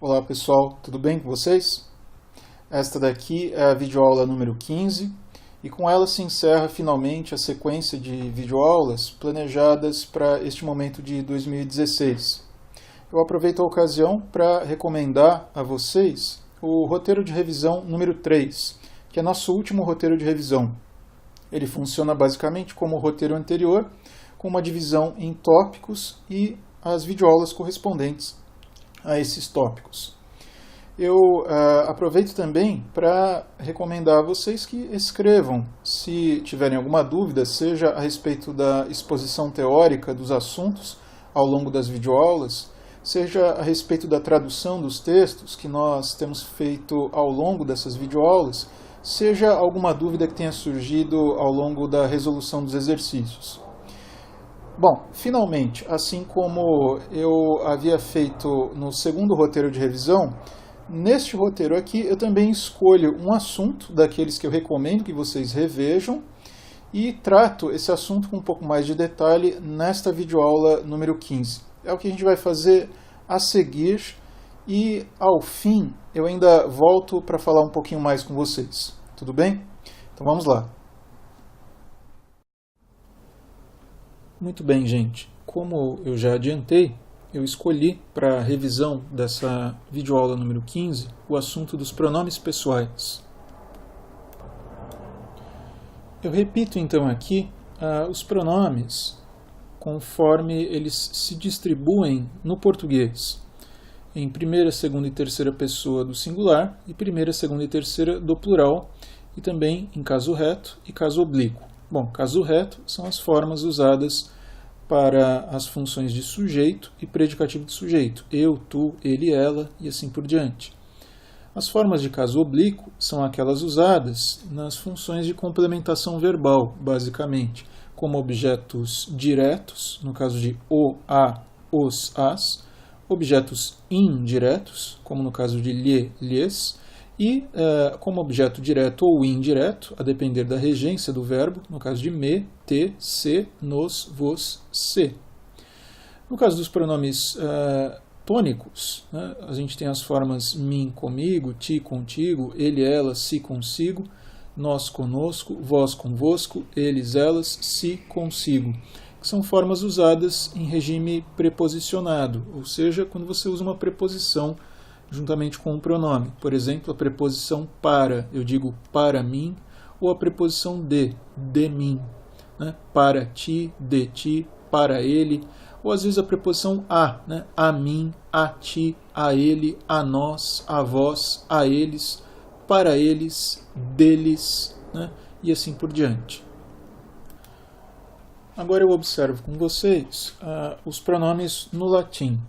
Olá pessoal, tudo bem com vocês? Esta daqui é a videoaula número 15 e com ela se encerra finalmente a sequência de videoaulas planejadas para este momento de 2016. Eu aproveito a ocasião para recomendar a vocês o roteiro de revisão número 3, que é nosso último roteiro de revisão. Ele funciona basicamente como o roteiro anterior, com uma divisão em tópicos e as videoaulas correspondentes a esses tópicos. Eu aproveito também para recomendar a vocês que escrevam, se tiverem alguma dúvida, seja a respeito da exposição teórica dos assuntos ao longo das videoaulas, seja a respeito da tradução dos textos que nós temos feito ao longo dessas videoaulas, seja alguma dúvida que tenha surgido ao longo da resolução dos exercícios. Bom, finalmente, assim como eu havia feito no segundo roteiro de revisão, neste roteiro aqui eu também escolho um assunto daqueles que eu recomendo que vocês revejam e trato esse assunto com um pouco mais de detalhe nesta videoaula número 15. É o que a gente vai fazer a seguir e, ao fim, eu ainda volto para falar um pouquinho mais com vocês. Tudo bem? Então vamos lá. Muito bem, gente. Como eu já adiantei, eu escolhi para a revisão dessa videoaula número 15 o assunto dos pronomes pessoais. Eu repito então aqui os pronomes conforme eles se distribuem no português, em primeira, segunda e terceira pessoa do singular e primeira, segunda e terceira do plural, e também em caso reto e caso oblíquo. Bom, caso reto são as formas usadas para as funções de sujeito e predicativo de sujeito. Eu, tu, ele, ela e assim por diante. As formas de caso oblíquo são aquelas usadas nas funções de complementação verbal, basicamente, como objetos diretos, no caso de o, a, os, as, objetos indiretos, como no caso de lhe, lhes, e como objeto direto ou indireto, a depender da regência do verbo, no caso de me, te, se, nos, vos, se. No caso dos pronomes tônicos, né, a gente tem as formas mim, comigo, ti, contigo, ele, ela, si, consigo, nós, conosco, vós, convosco, eles, elas, si, consigo, que são formas usadas em regime preposicionado, ou seja, quando você usa uma preposição juntamente com um pronome. Por exemplo, a preposição para, eu digo para mim, ou a preposição de mim, né? Para ti, de ti, para ele, ou às vezes a preposição a, né? A mim, a ti, a ele, a nós, a vós, a eles, para eles, deles, né? E assim por diante. Agora eu observo com vocês os pronomes no latim.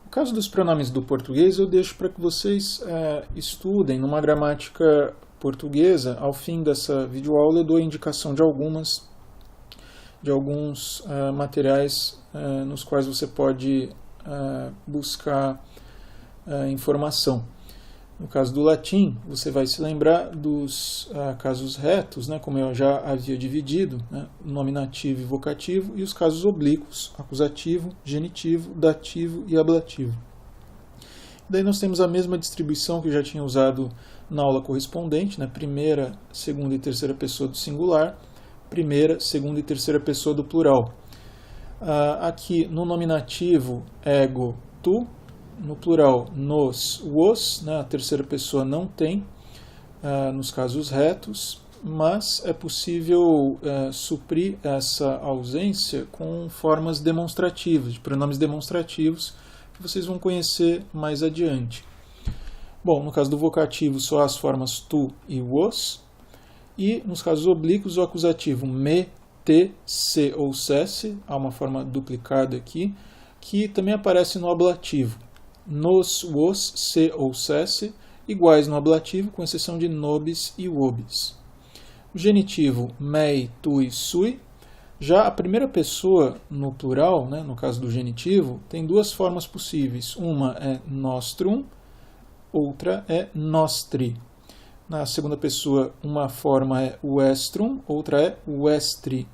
No caso dos pronomes do português, eu deixo para que vocês estudem numa gramática portuguesa. Ao fim dessa videoaula, eu dou a indicação de alguns materiais nos quais você pode buscar informação. No caso do latim, você vai se lembrar dos casos retos, né, como eu já havia dividido, né, nominativo e vocativo, e os casos oblíquos, acusativo, genitivo, dativo e ablativo. Daí nós temos a mesma distribuição que eu já tinha usado na aula correspondente, né, primeira, segunda e terceira pessoa do singular, primeira, segunda e terceira pessoa do plural. Aqui no nominativo, ego, tu. No plural, nos, vos, né, a terceira pessoa não tem nos casos retos, mas é possível suprir essa ausência com formas demonstrativas, de pronomes demonstrativos, que vocês vão conhecer mais adiante. Bom, no caso do vocativo, só as formas tu e vos, e nos casos oblíquos, o acusativo me, te, se ou cesse, há uma forma duplicada aqui, que também aparece no ablativo. Nos, vos, se ou cesse, iguais no ablativo, com exceção de nobis e vobis. O genitivo mei, tui, sui. Já a primeira pessoa no plural, né, no caso do genitivo, tem duas formas possíveis. Uma é nostrum, outra é nostri. Na segunda pessoa, uma forma é vestrum, outra é vestri.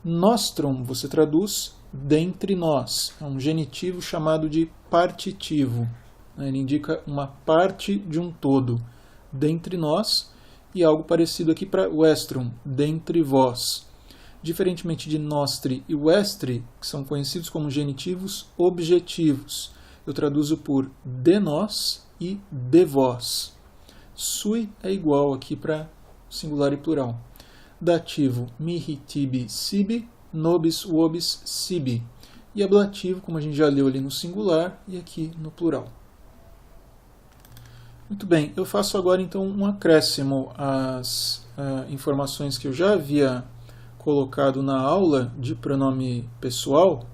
Nostrum você traduz dentre nós. É um genitivo chamado de partitivo. né? Ele indica uma parte de um todo, dentre nós, e algo parecido aqui para vestrum, dentre vós. Diferentemente de nostri e vestri, que são conhecidos como genitivos objetivos, eu traduzo por de nós e de vós. Sui é igual aqui para singular e plural. Dativo mihi, tibi, sibi, nobis, vobis, sibi. E ablativo, como a gente já leu ali no singular e aqui no plural. Muito bem, eu faço agora então um acréscimo às informações que eu já havia colocado na aula de pronome pessoal,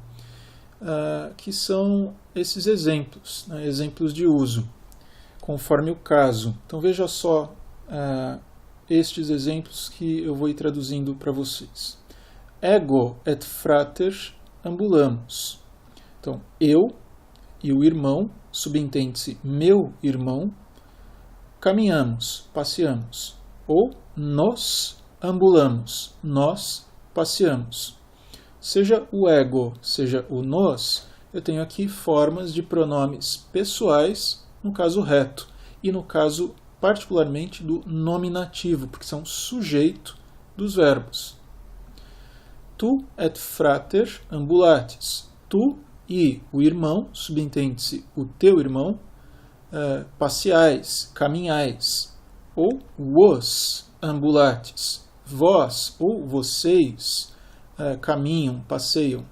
que são esses exemplos, né, exemplos de uso, conforme o caso. Então veja só estes exemplos que eu vou ir traduzindo para vocês. Ego et frater ambulamus. Então, eu e o irmão, subentende-se meu irmão, caminhamos, passeamos. Ou nos ambulamos, nós passeamos. Seja o ego, seja o nos, eu tenho aqui formas de pronomes pessoais, no caso reto, e no caso particularmente do nominativo, porque são sujeito dos verbos. Tu et frater ambulatis. Tu e o irmão, subentende-se o teu irmão, passeais, caminhais. Ou vos ambulatis. Vós ou vocês caminham, passeiam.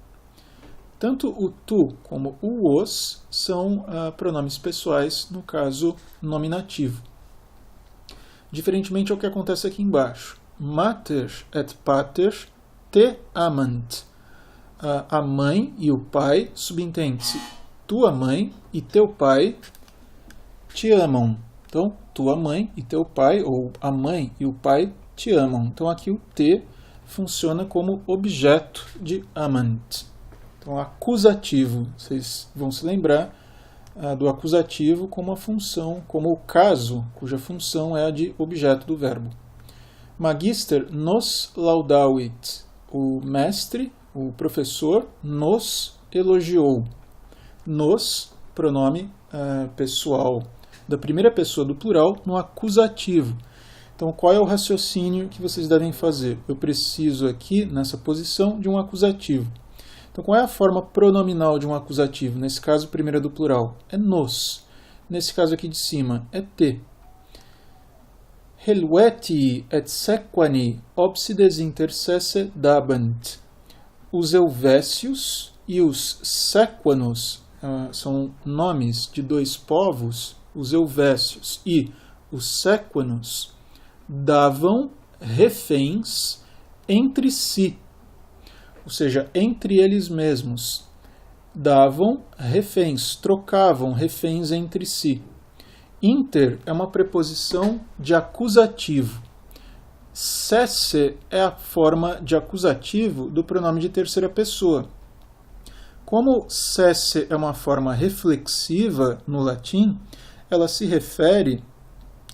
Tanto o tu como o os são pronomes pessoais, no caso nominativo. Diferentemente ao que acontece aqui embaixo. Mater et pater te amant. A mãe e o pai, subentende-se tua mãe e teu pai te amam. Então, tua mãe e teu pai, ou a mãe e o pai te amam. Então, aqui o te funciona como objeto de amant. Então, acusativo. Vocês vão se lembrar do acusativo como a função, como o caso, cuja função é a de objeto do verbo. Magister nos laudavit. O mestre, o professor, nos elogiou. Nos, pronome pessoal, da primeira pessoa do plural, no acusativo. Então, qual é o raciocínio que vocês devem fazer? Eu preciso aqui, nessa posição, de um acusativo. Então, qual é a forma pronominal de um acusativo? Nesse caso, primeira do plural, é nos. Nesse caso aqui de cima, é te. Helveti et sequani obsides intercesse dabant. Os Helvécios e os Sequanos são nomes de dois povos, os Helvécios e os Sequanos davam reféns entre si, ou seja, entre eles mesmos. Davam reféns, trocavam reféns entre si. Inter é uma preposição de acusativo. Sesse é a forma de acusativo do pronome de terceira pessoa. Como sesse é uma forma reflexiva no latim, ela se refere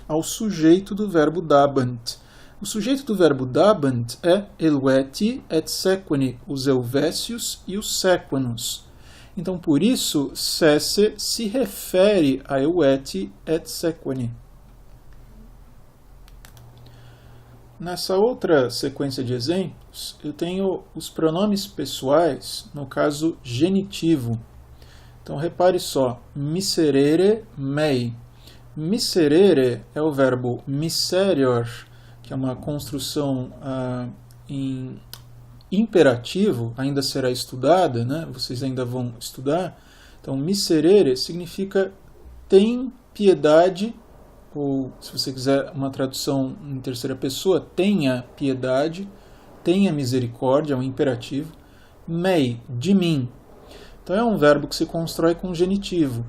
ao sujeito do verbo dabant. O sujeito do verbo dabant é helveti et sequani, os helvécios e os sequanos. Então, por isso, sesse se refere a helveti et sequani. Nessa outra sequência de exemplos, eu tenho os pronomes pessoais, no caso genitivo. Então, repare só, miserere mei. Miserere é o verbo miserior, que é uma construção em imperativo, ainda será estudada, né? Vocês ainda vão estudar. Então, miserere significa tem piedade, ou se você quiser uma tradução em terceira pessoa, tenha piedade, tenha misericórdia, é um imperativo. Mei, de mim. Então é um verbo que se constrói com genitivo.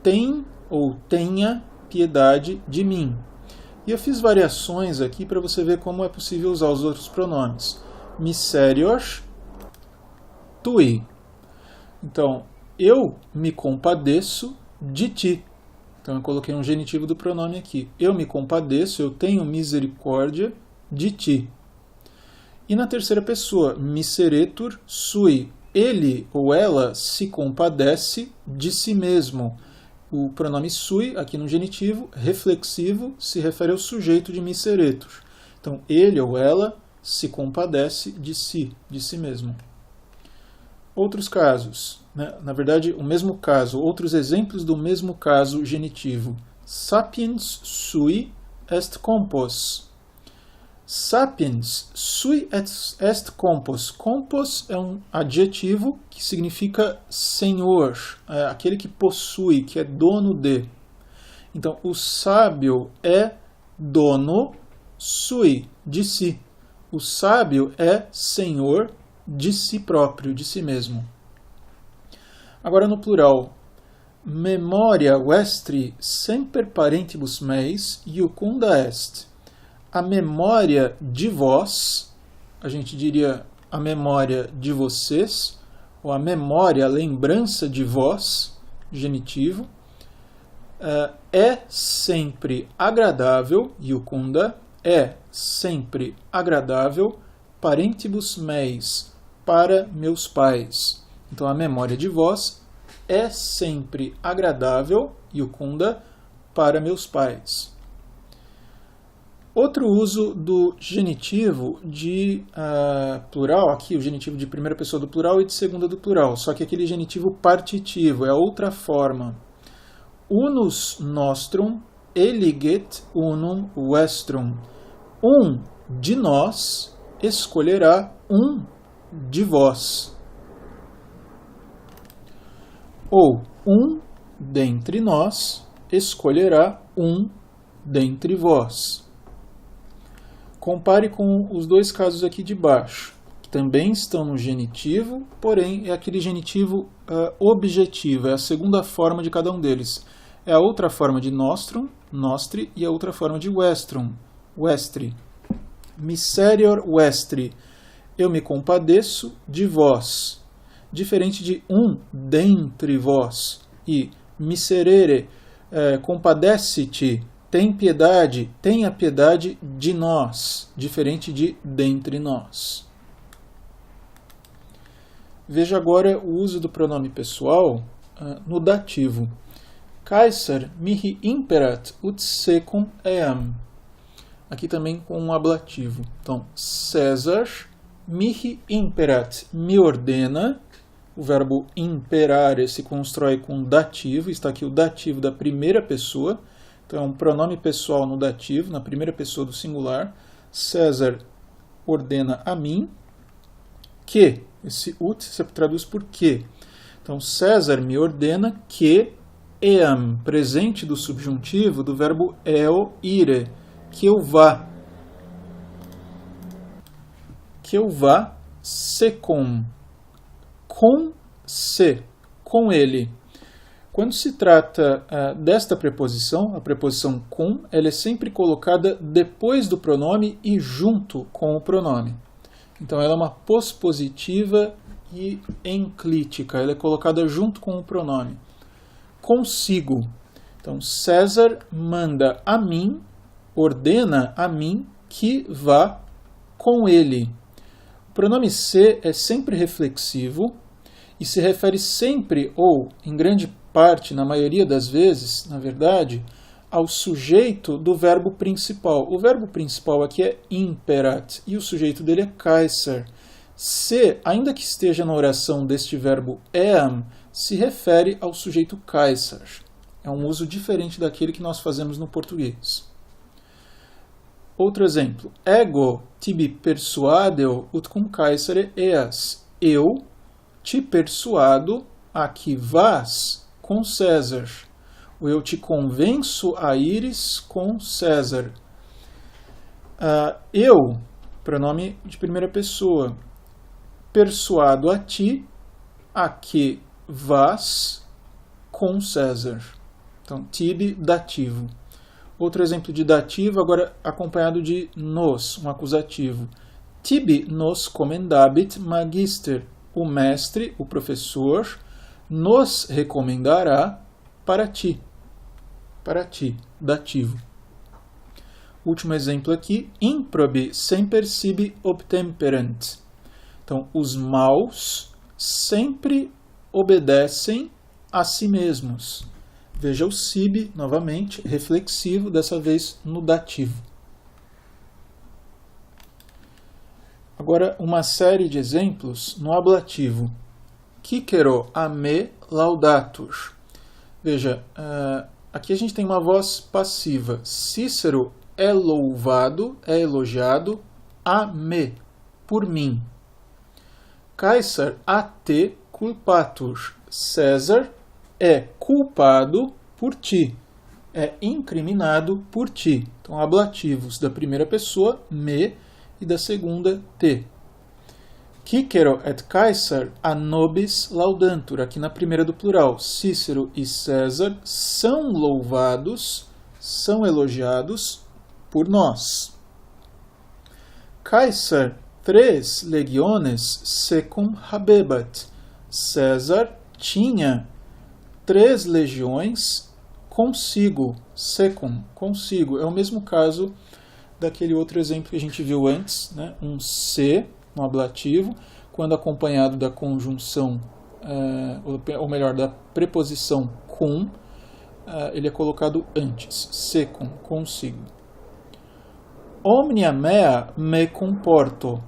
Tem ou tenha piedade de mim. E eu fiz variações aqui para você ver como é possível usar os outros pronomes. Miserior tui. Então, eu me compadeço de ti. Então, eu coloquei um genitivo do pronome aqui. Eu me compadeço, eu tenho misericórdia de ti. E na terceira pessoa, miseretur sui. Ele ou ela se compadece de si mesmo. O pronome sui, aqui no genitivo, reflexivo, se refere ao sujeito de miseretur. Então, ele ou ela se compadece de si mesmo. Outros casos, né? Na verdade, o mesmo caso, outros exemplos do mesmo caso genitivo. Sapiens sui est compos. Sapiens sui est compos. Compos é um adjetivo que significa senhor, aquele que possui, que é dono de. Então, o sábio é dono sui, de si. O sábio é senhor de si próprio, de si mesmo. Agora no plural. Memoria vestri semper parentibus meis iucunda est. A memória de vós, a gente diria a memória de vocês, ou a memória, a lembrança de vós, genitivo, é sempre agradável, iucunda, é sempre agradável, parentibus meis, para meus pais. Então a memória de vós é sempre agradável, iucunda, para meus pais. Outro uso do genitivo de plural, aqui o genitivo de primeira pessoa do plural e de segunda do plural, só que aquele genitivo partitivo, é a outra forma. Unus nostrum eliget unum vestrum. Um de nós escolherá um de vós. Ou um dentre nós escolherá um dentre vós. Compare com os dois casos aqui de baixo, que também estão no genitivo, porém é aquele genitivo objetivo, é a segunda forma de cada um deles. É a outra forma de nostrum, nostri, e a outra forma de vestrum, vestri. Miserior vestri, eu me compadeço de vós. Diferente de um dentre vós. E miserere, compadece-te, tem piedade, tenha piedade de nós. Diferente de dentre nós. Veja agora o uso do pronome pessoal no dativo. Caesar mihi imperat ut secum eam. Aqui também com um ablativo. Então, César mihi imperat, me ordena. O verbo imperare se constrói com dativo. Está aqui o dativo da primeira pessoa. Então, é um pronome pessoal no dativo, na primeira pessoa do singular. César ordena a mim que. Esse ut se traduz por que. Então, César me ordena que eam, presente do subjuntivo do verbo eo ire, que eu vá. Que eu vá secum, com se, com ele. Quando se trata desta preposição, a preposição com, ela é sempre colocada depois do pronome e junto com o pronome. Então ela é uma pospositiva e enclítica, ela é colocada junto com o pronome. Consigo. Então César manda a mim, ordena a mim que vá com ele. O pronome se é sempre reflexivo e se refere sempre, ou em grande parte, na maioria das vezes, na verdade, ao sujeito do verbo principal. O verbo principal aqui é imperat e o sujeito dele é Caesar. Se, ainda que esteja na oração deste verbo eam, se refere ao sujeito Caesar. É um uso diferente daquele que nós fazemos no português. Outro exemplo. Ego tibi persuadeo ut cum Caesare eas. Eu te persuado a que vás com César. Ou eu te convenço a ires com César. Eu, pronome de primeira pessoa, persuado a ti a que vás com César. Então, tibi, dativo. Outro exemplo de dativo, agora acompanhado de nos, um acusativo. Tibi nos commendabit magister. O mestre, o professor, nos recomendará para ti. Para ti, dativo. Último exemplo aqui. Improbi semper sibi obtemperant. Então, os maus sempre obedecem a si mesmos. Veja o sibi, novamente, reflexivo, dessa vez no dativo. Agora, uma série de exemplos no ablativo. Cicero a me laudatur. Veja, aqui a gente tem uma voz passiva. Cícero é louvado, é elogiado a me, por mim. Caesar a te culpatur. César é culpado por ti, é incriminado por ti. Então, ablativos da primeira pessoa, me, e da segunda, te. Cicero et Caesar a nobis laudantur. Aqui na primeira do plural, Cícero e César são louvados, são elogiados por nós. Caesar 3 legiones secum habebat. César tinha 3 legiões consigo, secum, consigo. É o mesmo caso daquele outro exemplo que a gente viu antes, né? Um se no ablativo, quando acompanhado da conjunção, ou melhor, da preposição cum, ele é colocado antes, secum, consigo. Omnia mea me comporto.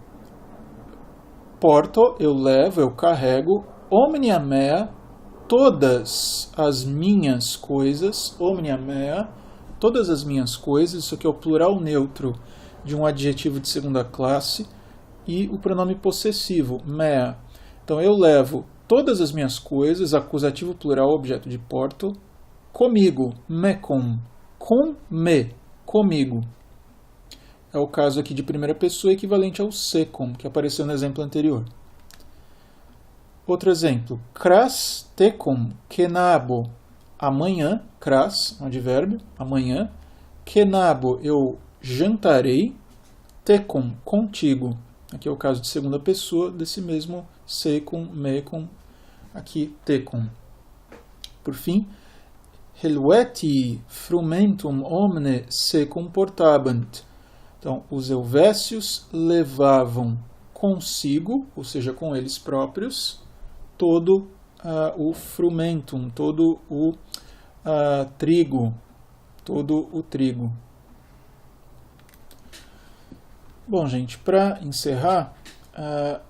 Porto, eu levo, eu carrego. Omnia mea, todas as minhas coisas. Omnia mea, todas as minhas coisas. Isso aqui é o plural neutro de um adjetivo de segunda classe. E o pronome possessivo, mea. Então eu levo todas as minhas coisas, acusativo plural, objeto de porto, comigo, mecum. Com me, comigo. É o caso aqui de primeira pessoa, equivalente ao secum, que apareceu no exemplo anterior. Outro exemplo. Cras tecum kenabo. Amanhã, cras, um advérbio, amanhã. Kenabo, eu jantarei. Tecum, contigo. Aqui é o caso de segunda pessoa desse mesmo secum, mecum, aqui tecum. Por fim, Helveti frumentum omne secum portabant. Então, os helvécios levavam consigo, ou seja, com eles próprios, todo o frumentum, todo o trigo, todo o trigo. Bom, gente, para encerrar,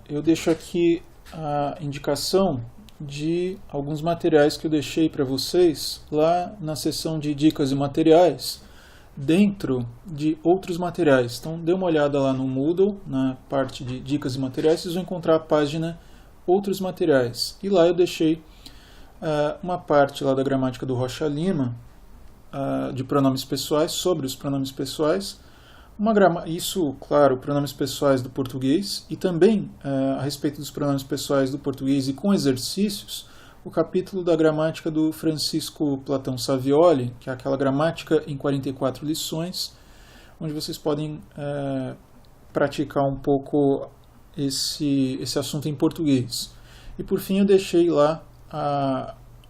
eu deixo aqui a indicação de alguns materiais que eu deixei para vocês lá na seção de dicas e materiais, dentro de outros materiais. Então, dê uma olhada lá no Moodle, na parte de dicas e materiais, vocês vão encontrar a página Outros Materiais. E lá eu deixei uma parte lá da gramática do Rocha Lima, de pronomes pessoais, sobre os pronomes pessoais. Isso, claro, pronomes pessoais do português, e também a respeito dos pronomes pessoais do português e com exercícios, o capítulo da gramática do Francisco Platão Savioli, que é aquela gramática em 44 lições, onde vocês podem praticar um pouco esse assunto em português. E por fim eu deixei lá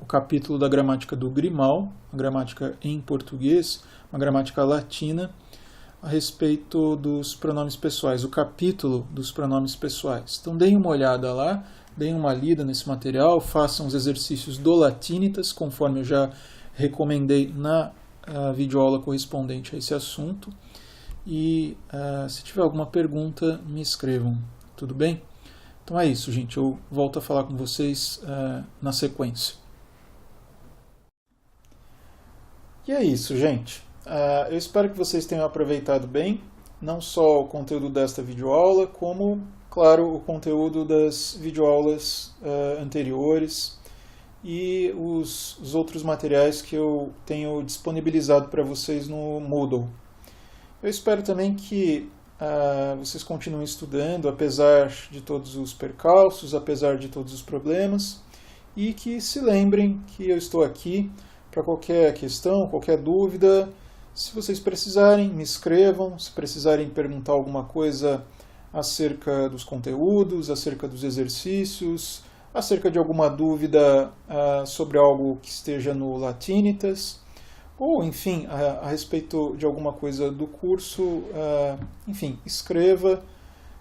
o capítulo da gramática do Grimal, a gramática em português, uma gramática latina, a respeito dos pronomes pessoais, o capítulo dos pronomes pessoais. Então deem uma olhada lá, deem uma lida nesse material, façam os exercícios do Latinitas, conforme eu já recomendei na videoaula correspondente a esse assunto. E se tiver alguma pergunta, me escrevam, tudo bem? Então é isso, gente, eu volto a falar com vocês na sequência. E é isso, gente. Eu espero que vocês tenham aproveitado bem, não só o conteúdo desta videoaula, como, claro, o conteúdo das videoaulas anteriores e os outros materiais que eu tenho disponibilizado para vocês no Moodle. Eu espero também que vocês continuem estudando, apesar de todos os percalços, apesar de todos os problemas, e que se lembrem que eu estou aqui para qualquer questão, qualquer dúvida. Se vocês precisarem, me escrevam. Se precisarem perguntar alguma coisa acerca dos conteúdos, acerca dos exercícios, acerca de alguma dúvida sobre algo que esteja no Latinitas, ou, enfim, a respeito de alguma coisa do curso, enfim, escreva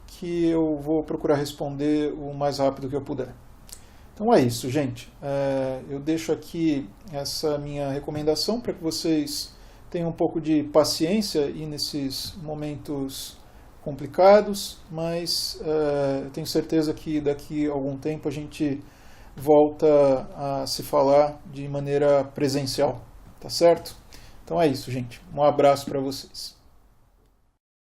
que eu vou procurar responder o mais rápido que eu puder. Então é isso, gente. Eu deixo aqui essa minha recomendação para que vocês tenham um pouco de paciência aí nesses momentos complicados, mas eu tenho certeza que daqui a algum tempo a gente volta a se falar de maneira presencial, tá certo? Então é isso, gente. Um abraço para vocês.